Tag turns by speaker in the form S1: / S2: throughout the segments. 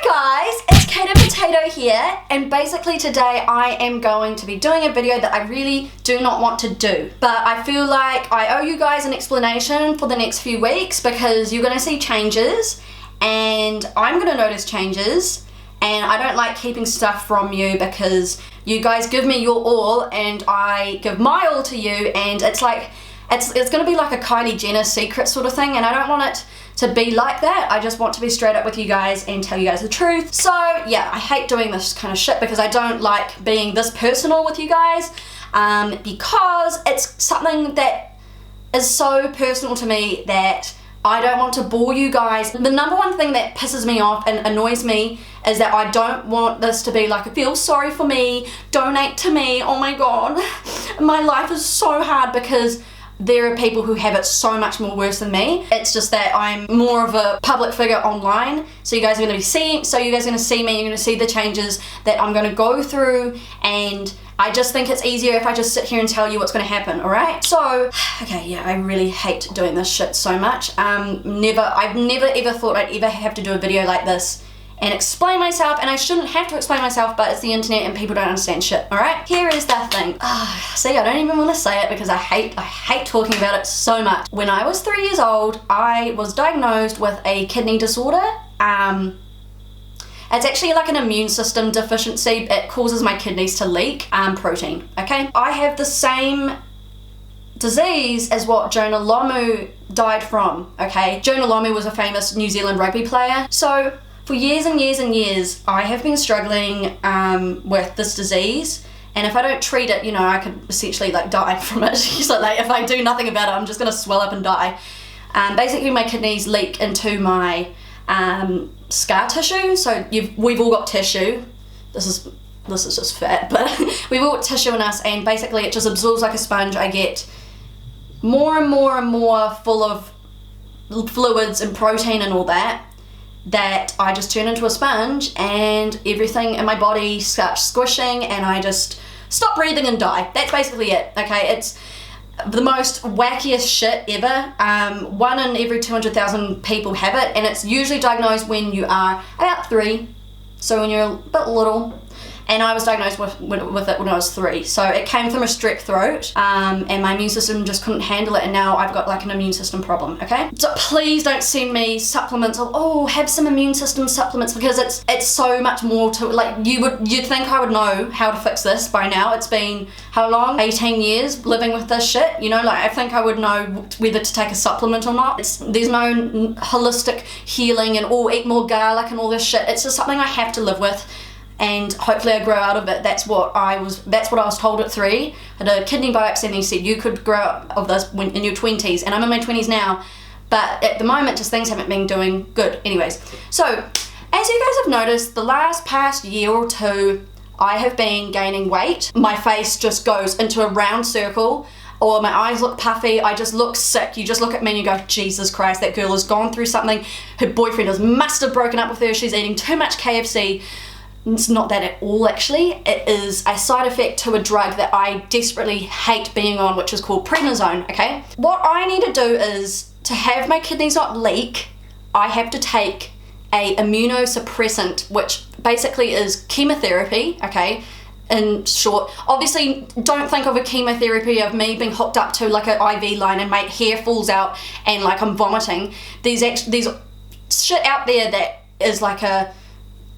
S1: Hi guys, it's Caito Potato here, and basically today I am going to be doing a video that I really do not want to do, but I feel like I owe you guys an explanation for the next few weeks because you're going to see changes and I'm going to notice changes, and I don't like keeping stuff from you because you guys give me your all and I give my all to you, and it's like it's going to be like a Kylie Jenner secret sort of thing, and I don't want it to be like that. I just want to be straight up with you guys and tell you guys the truth. So yeah, I hate doing this kind of shit because I don't like being this personal with you guys, because it's something that is so personal to me that I don't want to bore you guys. The number one thing that pisses me off and annoys me is that I don't want this to be like, feel sorry for me, donate to me, oh my god. My life is so hard because there are people who have it so much more worse than me. It's just that I'm more of a public figure online, so you guys are going to be seeing, you're going to see me, you're going to see the changes that I'm going to go through, and I just think it's easier if I just sit here and tell you what's going to happen, alright? So, okay, yeah, I really hate doing this shit so much. I've never ever thought I'd ever have to do a video like this and explain myself, and I shouldn't have to explain myself, but it's the internet and people don't understand shit, alright? Here is the thing. See, I don't even want to say it because I hate talking about it so much. When I was 3 years old, I was diagnosed with a kidney disorder. It's actually like an immune system deficiency. It causes my kidneys to leak protein, okay? I have the same disease as what Jonah Lomu died from, okay? Jonah Lomu was a famous New Zealand rugby player. So for years and years and years, I have been struggling with this disease, and if I don't treat it, you know, I could essentially like die from it. So like if I do nothing about it, I'm just gonna swell up and die. Basically my kidneys leak into my scar tissue. So we've all got tissue. This is just fat, but we've all got tissue in us, and basically it just absorbs like a sponge. I get more and more and more full of fluids and protein and all that I just turn into a sponge, and everything in my body starts squishing and I just stop breathing and die. That's basically it, okay? It's the most wackiest shit ever. 1 in every 200,000 people have it, and it's usually diagnosed when you are about 3, so when you're a bit little. And I was diagnosed with it when I was 3. So it came from a strep throat, and my immune system just couldn't handle it, and now I've got like an immune system problem, okay? So please don't send me supplements of, oh, have some immune system supplements, because it's so much more to, like, you'd think I would know how to fix this by now. It's been, how long? 18 years living with this shit, you know, like I think I would know whether to take a supplement or not. There's no holistic healing and eat more garlic and all this shit. It's just something I have to live with, and hopefully I grow out of it. That's what I was told at 3. I had a kidney biopsy and he said you could grow out of this in your 20s, and I'm in my 20s now, but at the moment just things haven't been doing good. Anyways, so as you guys have noticed, the past year or two I have been gaining weight. My face just goes into a round circle, or my eyes look puffy, I just look sick. You just look at me and you go, Jesus Christ, that girl has gone through something. Her boyfriend must have broken up with her, she's eating too much KFC. It's not that at all, actually. It is a side effect to a drug that I desperately hate being on, which is called prednisone, okay? What I need to do is, to have my kidneys not leak, I have to take a immunosuppressant, which basically is chemotherapy, okay? In short, obviously don't think of a chemotherapy of me being hooked up to like an IV line and my hair falls out and like I'm vomiting. There's shit out there that is like a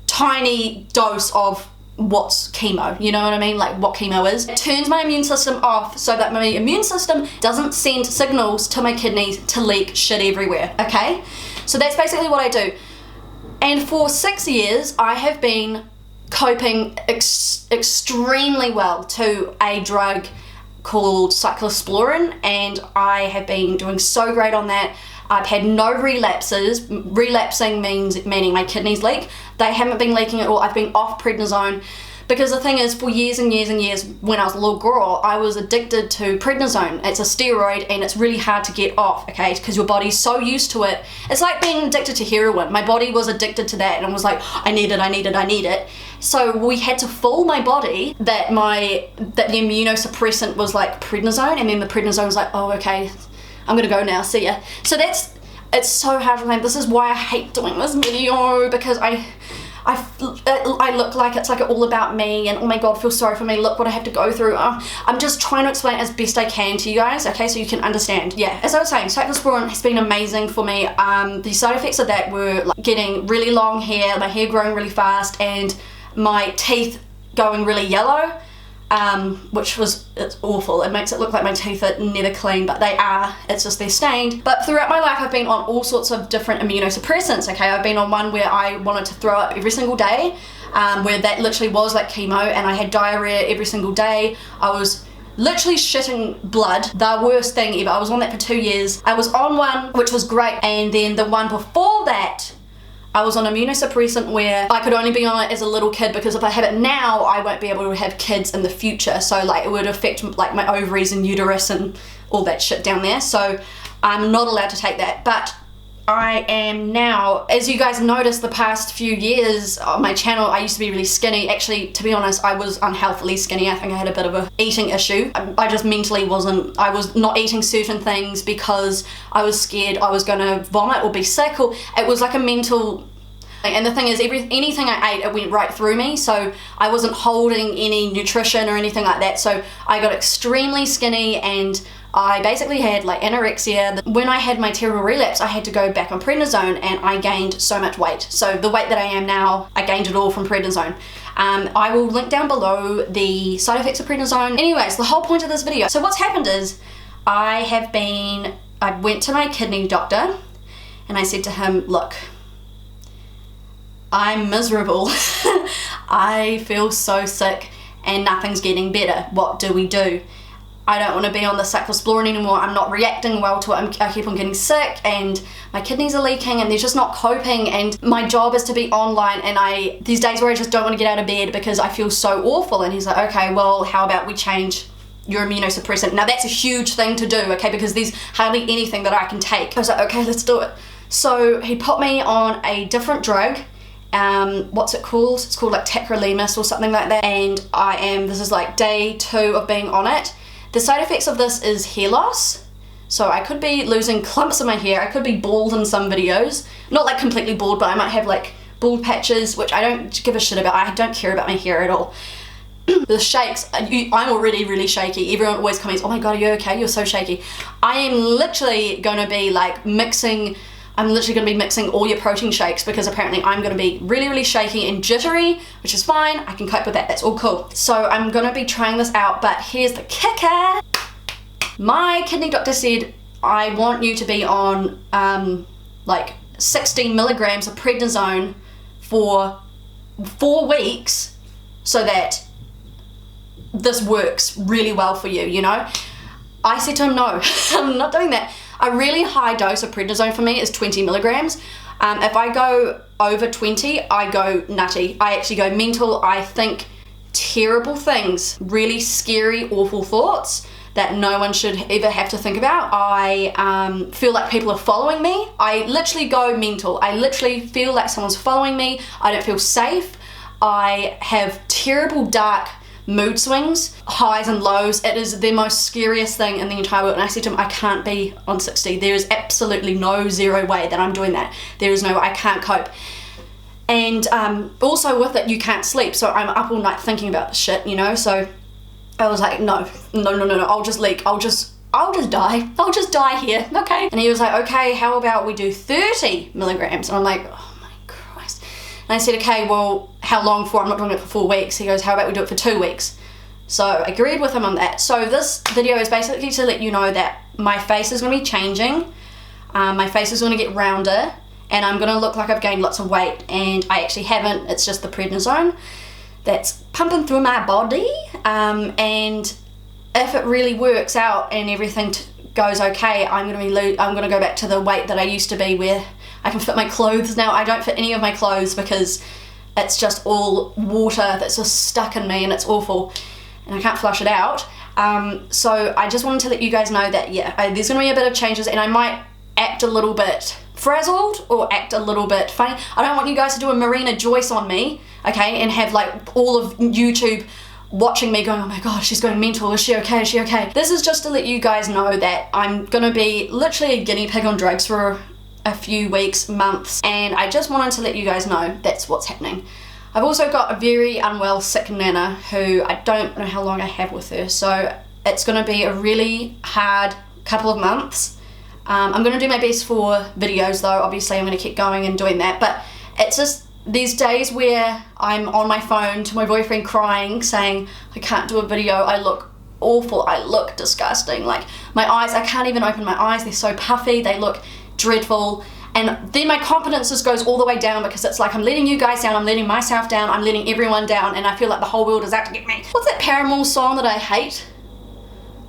S1: tiny dose of what's chemo, you know what I mean, like what chemo is. It turns my immune system off so that my immune system doesn't send signals to my kidneys to leak shit everywhere, okay? So that's basically what I do. And for 6 years I have been coping extremely well to a drug called cyclosporin, and I have been doing so great on that. I've had no relapses. Relapsing meaning my kidneys leak. They haven't been leaking at all. I've been off prednisone because the thing is, for years and years and years, when I was a little girl, I was addicted to prednisone. It's a steroid and it's really hard to get off, okay, because your body's so used to it. It's like being addicted to heroin. My body was addicted to that and was like, I need it. So we had to fool my body that the immunosuppressant was like prednisone, and then the prednisone was like, oh, okay, I'm gonna go now, see ya. So it's so hard for me. This is why I hate doing this video, because I I look like it's like all about me, and oh my god, feel sorry for me, look what I have to go through. I'm just trying to explain as best I can to you guys, okay, so you can understand. Yeah, as I was saying, cyclosporin has been amazing for me. The side effects of that were like getting really long hair, my hair growing really fast, and my teeth going really yellow, which was, it's awful. It makes it look like my teeth are never clean, but they are, it's just they're stained. But throughout my life I've been on all sorts of different immunosuppressants, okay. I've been on one where I wanted to throw up every single day, where that literally was like chemo, and I had diarrhea every single day. I was literally shitting blood, the worst thing ever. I was on that for 2 years. I was on one which was great, and then the one before that I was on immunosuppressant where I could only be on it as a little kid, because if I have it now I won't be able to have kids in the future, so like it would affect like my ovaries and uterus and all that shit down there, so I'm not allowed to take that. But I am now, as you guys noticed the past few years on my channel, I used to be really skinny. Actually, to be honest, I was unhealthily skinny. I think I had a bit of a eating issue. I just mentally wasn't, I was not eating certain things because I was scared I was gonna vomit or be sick, or it was like a mental. And the thing is, anything I ate, it went right through me, so I wasn't holding any nutrition or anything like that, so I got extremely skinny, and I basically had like anorexia. When I had my terrible relapse, I had to go back on prednisone, and I gained so much weight. So the weight that I am now, I gained it all from prednisone. I will link down below the side effects of prednisone. Anyways, the whole point of this video. So what's happened is, I went to my kidney doctor, and I said to him, look, I'm miserable. I feel so sick and nothing's getting better. What do we do? I don't want to be on the cyclosporin anymore. I'm not reacting well to it. I keep on getting sick, and my kidneys are leaking, and they're just not coping, and my job is to be online, and these days where I just don't want to get out of bed because I feel so awful. And he's like, okay, well, how about we change your immunosuppressant? Now that's a huge thing to do, okay, because there's hardly anything that I can take. I was like, okay, let's do it. So he put me on a different drug. What's it called? It's called like tacrolimus or something like that, and this is like day 2 of being on it. The side effects of this is hair loss, so I could be losing clumps of my hair. I could be bald in some videos, not like completely bald, but I might have like bald patches, which I don't give a shit about. I don't care about my hair at all. The shakes, I'm already really shaky. Everyone always comments, oh my god, are you okay? You're so shaky. I am literally going to be like mixing all your protein shakes, because apparently I'm going to be really, really shaky and jittery, which is fine. I can cope with that. That's all cool. So I'm going to be trying this out, but here's the kicker. My kidney doctor said, I want you to be on like 16 milligrams of prednisone for 4 weeks so that this works really well for you, you know? I said to him, no, I'm not doing that. A really high dose of prednisone for me is 20 milligrams. If I go over 20, I go nutty. I actually go mental. I think terrible things, really scary, awful thoughts that no one should ever have to think about. I feel like people are following me. I literally go mental. I literally feel like someone's following me. I don't feel safe. I have terrible dark mood swings, highs and lows. It is the most scariest thing in the entire world. And I said to him, I can't be on 60. There is absolutely no zero way that I'm doing that. There is no way. I can't cope. And also with it, you can't sleep. So I'm up all night thinking about the shit, you know? So I was like, no, I'll just leak. I'll just die. I'll just die here, okay? And he was like, okay, how about we do 30 milligrams? And I'm like, oh my Christ. And I said, okay, well, how long for? I'm not doing it for 4 weeks. He goes, how about we do it for 2 weeks? So I agreed with him on that. So this video is basically to let you know that my face is going to be changing. My face is going to get rounder, and I'm going to look like I've gained lots of weight, and I actually haven't. It's just the prednisone that's pumping through my body. And if it really works out and everything goes okay, I'm going to go back to the weight that I used to be, where I can fit my clothes now. I don't fit any of my clothes because it's just all water that's just stuck in me, and it's awful, and I can't flush it out. So I just wanted to let you guys know that, yeah, there's going to be a bit of changes, and I might act a little bit frazzled or act a little bit funny. I don't want you guys to do a Marina Joyce on me, okay, and have like all of YouTube watching me going, oh my god, she's going mental, is she okay, is she okay? This is just to let you guys know that I'm gonna be literally a guinea pig on drugs for a few weeks, months, and I just wanted to let you guys know that's what's happening. I've also got a very unwell sick nana who I don't know how long I have with her, so it's going to be a really hard couple of months. I'm going to do my best for videos though, obviously I'm going to keep going and doing that, but it's just these days where I'm on my phone to my boyfriend crying, saying I can't do a video, I look awful, I look disgusting, like my eyes, I can't even open my eyes, they're so puffy, they look dreadful, and then my confidence just goes all the way down because it's like I'm letting you guys down, I'm letting myself down, I'm letting everyone down, and I feel like the whole world is out to get me. What's that Paramore song that I hate?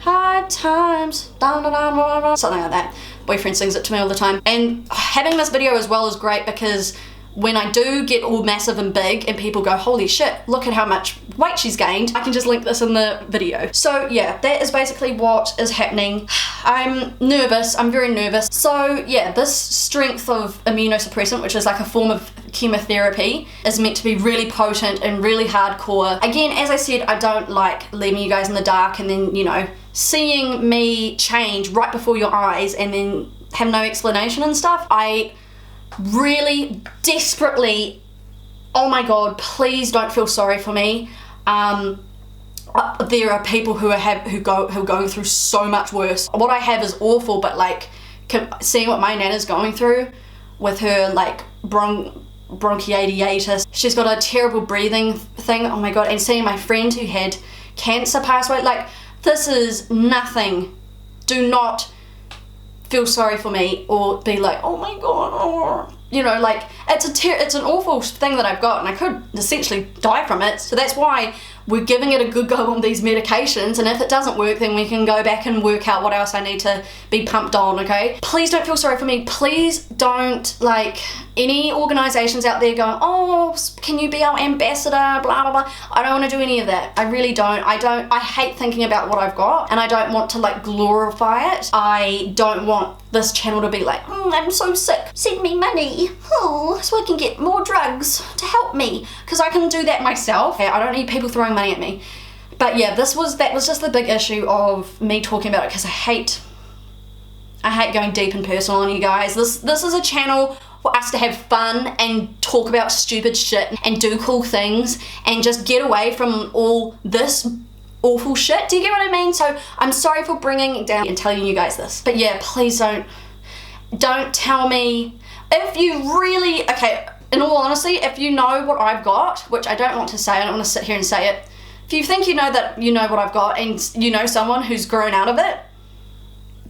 S1: Hard times, something like that. Boyfriend sings it to me all the time. And having this video as well is great because when I do get all massive and big and people go, holy shit, look at how much weight she's gained, I can just link this in the video. So yeah, that is basically what is happening. I'm nervous, I'm very nervous. So yeah, this strength of immunosuppressant, which is like a form of chemotherapy, is meant to be really potent and really hardcore. Again, as I said, I don't like leaving you guys in the dark and then, you know, seeing me change right before your eyes and then have no explanation and stuff. I really desperately, oh my god, please don't feel sorry for me. There are people who are going through so much worse. What I have is awful, but like seeing what my nana's going through with her like bronchitis, she's got a terrible breathing thing, oh my god, and seeing my friend who had cancer pass away, like this is nothing. Do not feel sorry for me or be like, oh my god, oh. You know, like it's an awful thing that I've got and I could essentially die from it. So that's why we're giving it a good go on these medications, and if it doesn't work then we can go back and work out what else I need to be pumped on, okay? Please don't feel sorry for me. Please don't, like, any organisations out there going, oh, can you be our ambassador, blah blah blah. I don't want to do any of that. I really don't. I hate thinking about what I've got and I don't want to like glorify it. I don't want this channel to be like, I'm so sick, send me money, so I can get more drugs to help me, because I can do that myself. I don't need people throwing money at me. But yeah, that was just the big issue of me talking about it, because I hate going deep and personal on you guys. This is a channel for us to have fun and talk about stupid shit and do cool things and just get away from all this awful shit. Do you get what I mean? So I'm sorry for bringing it down and telling you guys this, but yeah, please don't tell me if you really, okay, in all honesty, if you know what I've got, which I don't want to say, I don't want to sit here and say it, if you think you know that you know what I've got and you know someone who's grown out of it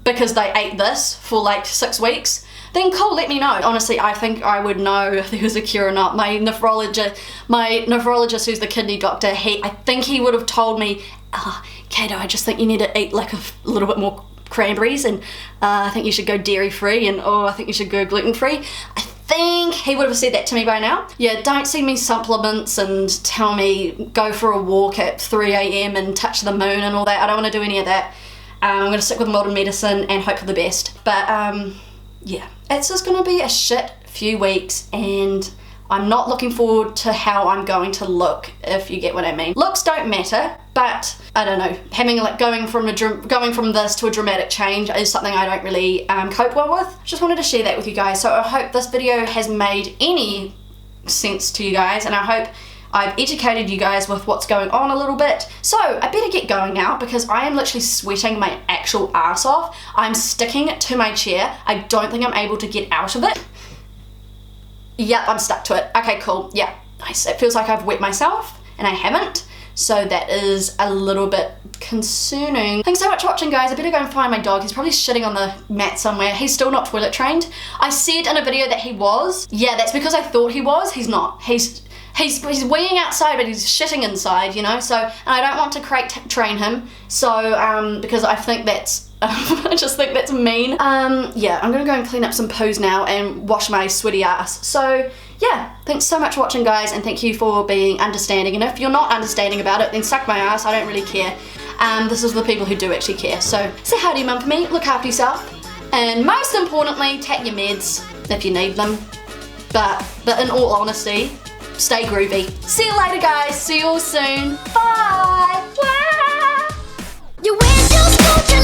S1: because they ate this for like 6 weeks, then cool, let me know. Honestly, I think I would know if there was a cure or not. My nephrologist who's the kidney doctor, I think he would have told me, Caito, I just think you need to eat like a little bit more cranberries, and I think you should go dairy free, and I think you should go gluten free. I think he would have said that to me by now. Yeah, don't send me supplements and tell me go for a walk at 3 AM and touch the moon and all that. I don't want to do any of that. I'm going to stick with modern medicine and hope for the best. But yeah, it's just going to be a shit few weeks, and I'm not looking forward to how I'm going to look, if you get what I mean. Looks don't matter, but I don't know, having like going from this to a dramatic change is something I don't really cope well with. Just wanted to share that with you guys. So I hope this video has made any sense to you guys, and I hope I've educated you guys with what's going on a little bit. So I better get going now because I am literally sweating my actual ass off. I'm sticking to my chair. I don't think I'm able to get out of it. Yep, I'm stuck to it. Okay, cool. Yeah, nice. It feels like I've wet myself and I haven't. So that is a little bit concerning. Thanks so much for watching, guys. I better go and find my dog. He's probably shitting on the mat somewhere. He's still not toilet trained. I said in a video that he was. Yeah, that's because I thought he was. He's not. He's weeing outside, but he's shitting inside, you know, so, and I don't want to train him, so, because I think that's, I just think that's mean. Yeah, I'm gonna go and clean up some poos now and wash my sweaty ass. So, yeah, thanks so much for watching, guys, and thank you for being understanding, and if you're not understanding about it, then suck my ass, I don't really care. This is the people who do actually care, so say hi to your mum for me, look after yourself, and most importantly, take your meds if you need them, but in all honesty, stay groovy. See you later, guys. See you all soon. Bye. Wow. You went to school till